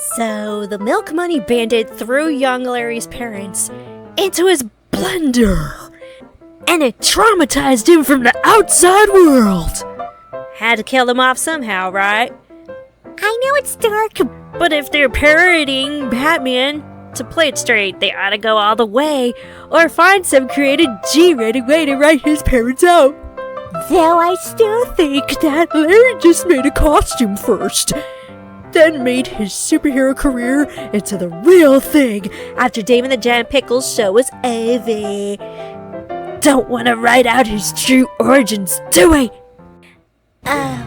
So the milk money bandit threw young Larry's parents into his blender, and it traumatized him from the outside world. Had to kill them off somehow, right? I know it's dark, but if they're parodying Batman, to play it straight, they ought to go all the way, or find some creative G-rated way to write his parents out. Though I still think that Larry just made a costume first, then made his superhero career into the real thing after Dave and the Giant Pickle's show was over. Don't want to write out his true origins, do we? Oh,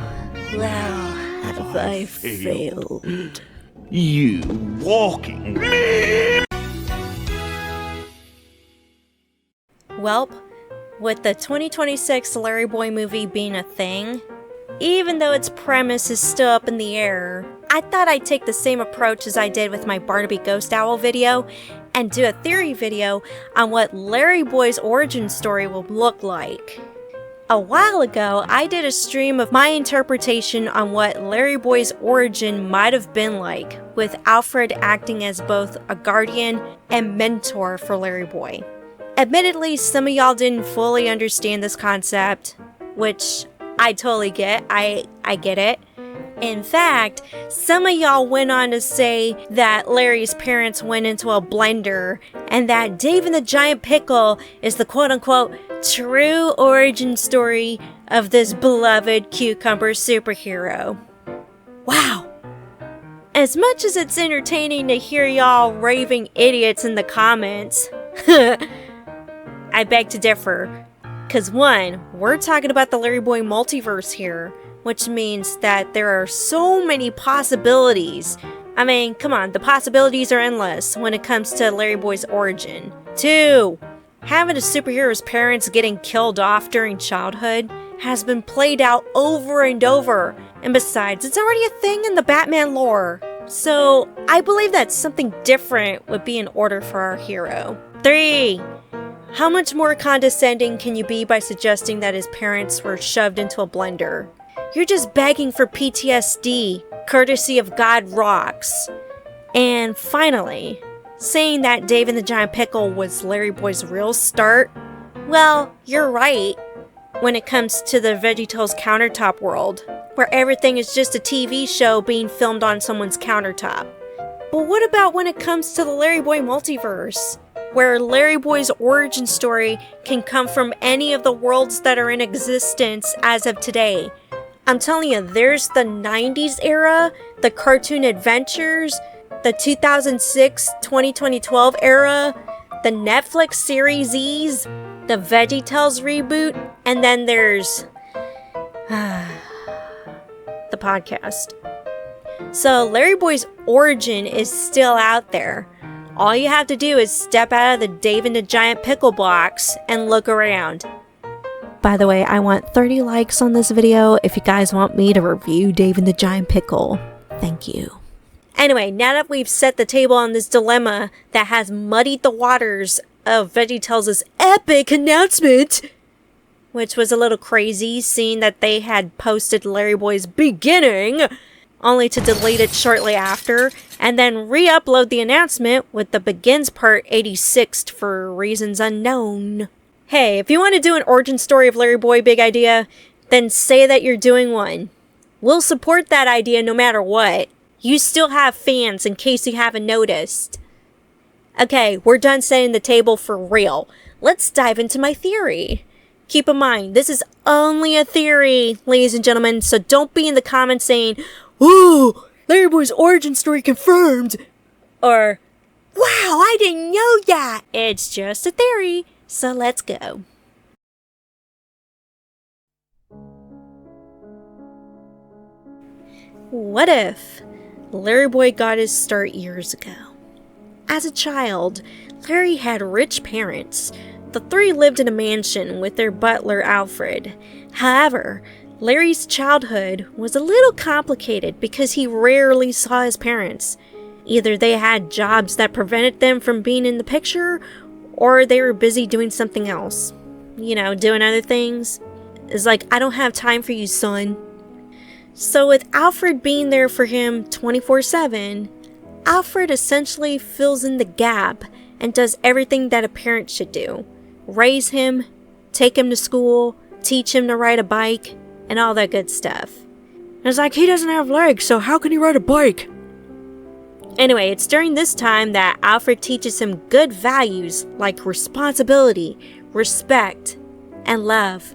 well, have I failed? You walking meme! Welp, with the 2026 Larry Boy movie being a thing, even though its premise is still up in the air, I thought I'd take the same approach as I did with my Barnaby Ghost Owl video and do a theory video on what Larry Boy's origin story will look like. A while ago, I did a stream of my interpretation on what Larry Boy's origin might have been like, with Alfred acting as both a guardian and mentor for Larry Boy. Admittedly, some of y'all didn't fully understand this concept, which I totally get. I get it. In fact, some of y'all went on to say that Larry's parents went into a blender and that Dave and the Giant Pickle is the quote-unquote true origin story of this beloved cucumber superhero. Wow. As much as it's entertaining to hear y'all raving idiots in the comments, I beg to differ. Cause one, we're talking about the Larry Boy multiverse here, which means that there are so many possibilities. I mean, come on, the possibilities are endless when it comes to Larry Boy's origin. 2, having a superhero's parents getting killed off during childhood has been played out over and over. And besides, it's already a thing in the Batman lore. So, I believe that something different would be in order for our hero. 3, how much more condescending can you be by suggesting that his parents were shoved into a blender? You're just begging for PTSD, courtesy of God Rocks. And finally, saying that Dave and the Giant Pickle was Larry Boy's real start? Well, you're right when it comes to the VeggieTales countertop world, where everything is just a TV show being filmed on someone's countertop. But what about when it comes to the Larry Boy multiverse, where Larry Boy's origin story can come from any of the worlds that are in existence as of today? I'm telling you, there's the 90s era, the cartoon adventures, the 2006-2012 era, the Netflix series Z's, the VeggieTales reboot, and then there's the podcast. So Larry Boy's origin is still out there. All you have to do is step out of the Dave and the Giant Pickle box and look around. By the way, I want 30 likes on this video if you guys want me to review Dave and the Giant Pickle. Thank you. Anyway, now that we've set the table on this dilemma that has muddied the waters of VeggieTales' epic announcement, which was a little crazy seeing that they had posted Larry Boy's beginning, only to delete it shortly after, and then re-upload the announcement with the begins part 86th for reasons unknown. Hey, if you want to do an origin story of Larry Boy Big Idea, then say that you're doing one. We'll support that idea no matter what. You still have fans in case you haven't noticed. Okay, we're done setting the table for real. Let's dive into my theory. Keep in mind, this is only a theory, ladies and gentlemen, so don't be in the comments saying, "Ooh, Larry Boy's origin story confirmed," or, "Wow, I didn't know that." It's just a theory. So let's go. What if Larry Boy got his start years ago? As a child, Larry had rich parents. The three lived in a mansion with their butler, Alfred. However, Larry's childhood was a little complicated because he rarely saw his parents. Either they had jobs that prevented them from being in the picture, or they were busy doing something else. You know, doing other things. It's like, I don't have time for you, son. So with Alfred being there for him 24/7, Alfred essentially fills in the gap and does everything that a parent should do. Raise him, take him to school, teach him to ride a bike, and all that good stuff. And it's like, he doesn't have legs, so how can he ride a bike? Anyway, it's during this time that Alfred teaches him good values like responsibility, respect, and love.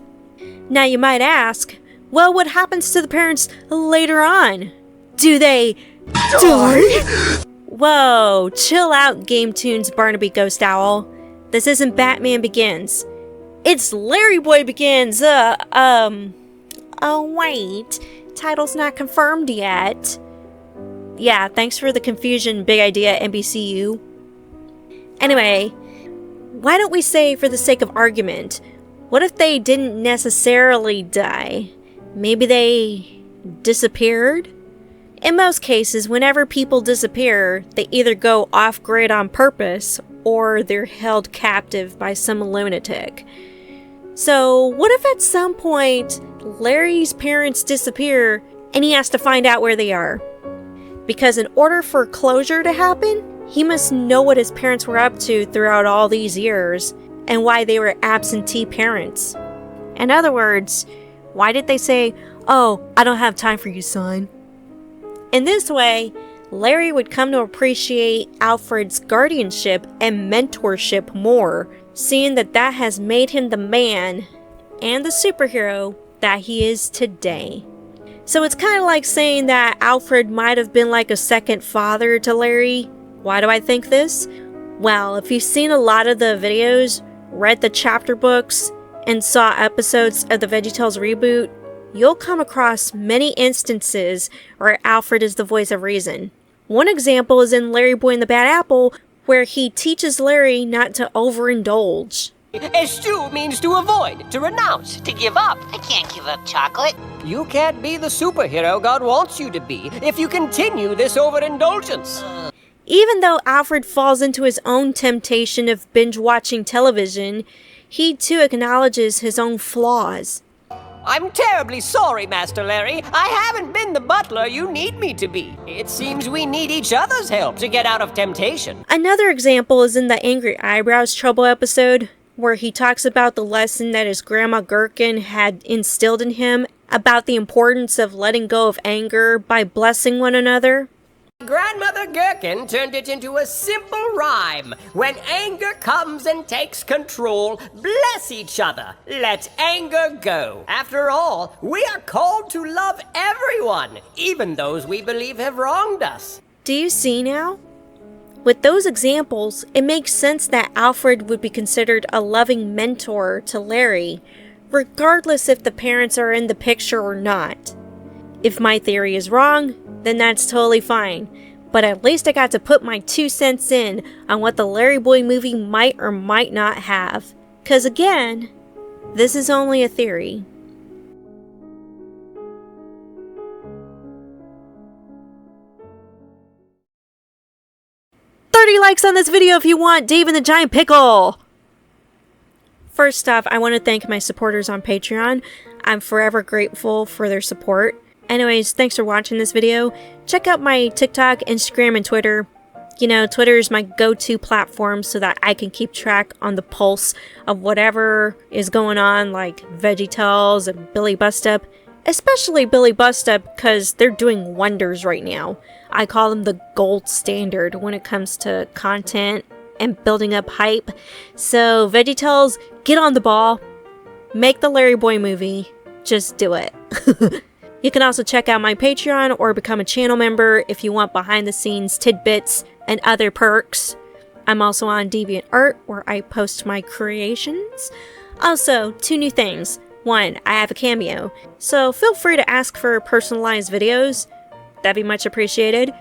Now you might ask, well, what happens to the parents later on? Do they die? Whoa, chill out, Game Tunes Barnaby Ghost Owl. This isn't Batman Begins. It's Larry Boy Begins. Oh wait, title's not confirmed yet. Yeah, thanks for the confusion, big idea, NBCU. Anyway, why don't we say, for the sake of argument, what if they didn't necessarily die? Maybe they disappeared? In most cases, whenever people disappear, they either go off-grid on purpose, or they're held captive by some lunatic. So, what if at some point, Larry's parents disappear, and he has to find out where they are? Because in order for closure to happen, he must know what his parents were up to throughout all these years, and why they were absentee parents. In other words, why did they say, "Oh, I don't have time for you, son"? In this way, Larry would come to appreciate Alfred's guardianship and mentorship more, seeing that that has made him the man and the superhero that he is today. So it's kind of like saying that Alfred might have been like a second father to Larry. Why do I think this? Well, if you've seen a lot of the videos, read the chapter books, and saw episodes of the VeggieTales reboot, you'll come across many instances where Alfred is the voice of reason. One example is in Larry Boy and the Bad Apple, where he teaches Larry not to overindulge. Eschew means to avoid, to renounce, to give up. I can't give up chocolate. You can't be the superhero God wants you to be if you continue this overindulgence. Even though Alfred falls into his own temptation of binge-watching television, he too acknowledges his own flaws. I'm terribly sorry, Master Larry. I haven't been the butler you need me to be. It seems we need each other's help to get out of temptation. Another example is in the Angry Eyebrows Trouble episode, where he talks about the lesson that his grandma Gherkin had instilled in him about the importance of letting go of anger by blessing one another. Grandmother Gherkin turned it into a simple rhyme. When anger comes and takes control, bless each other. Let anger go. After all, we are called to love everyone, even those we believe have wronged us. Do you see now? With those examples, it makes sense that Alfred would be considered a loving mentor to Larry, regardless if the parents are in the picture or not. If my theory is wrong, then that's totally fine, but at least I got to put my 2 cents in on what the Larry Boy movie might or might not have. 'Cause again, this is only a theory. Likes on this video if you want Dave and the Giant Pickle! First off, I want to thank my supporters on Patreon. I'm forever grateful for their support. Anyways, thanks for watching this video. Check out my TikTok, Instagram, and Twitter. You know, Twitter is my go-to platform so that I can keep track on the pulse of whatever is going on, like VeggieTales and Billy Bustup. Especially Billy Bustup, because they're doing wonders right now. I call them the gold standard when it comes to content and building up hype. So, VeggieTales, get on the ball. Make the Larry Boy movie. Just do it. You can also check out my Patreon or become a channel member if you want behind-the-scenes tidbits and other perks. I'm also on DeviantArt, where I post my creations. Also, 2 new things. 1, I have a Cameo, so feel free to ask for personalized videos. That'd be much appreciated.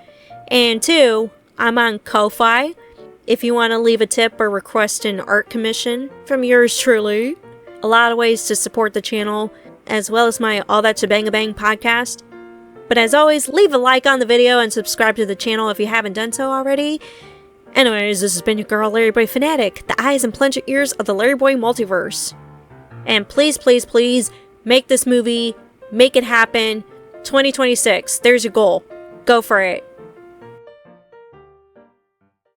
And 2, I'm on Ko-Fi, if you want to leave a tip or request an art commission from yours truly. A lot of ways to support the channel, as well as my All That Shebang-a-Bang podcast. But as always, leave a like on the video and subscribe to the channel if you haven't done so already. Anyways, this has been your girl LarryBoyFanatic, the eyes and plunger ears of the Larry Boy multiverse. And please, please, please, make this movie, make it happen. 2026, there's your goal. Go for it.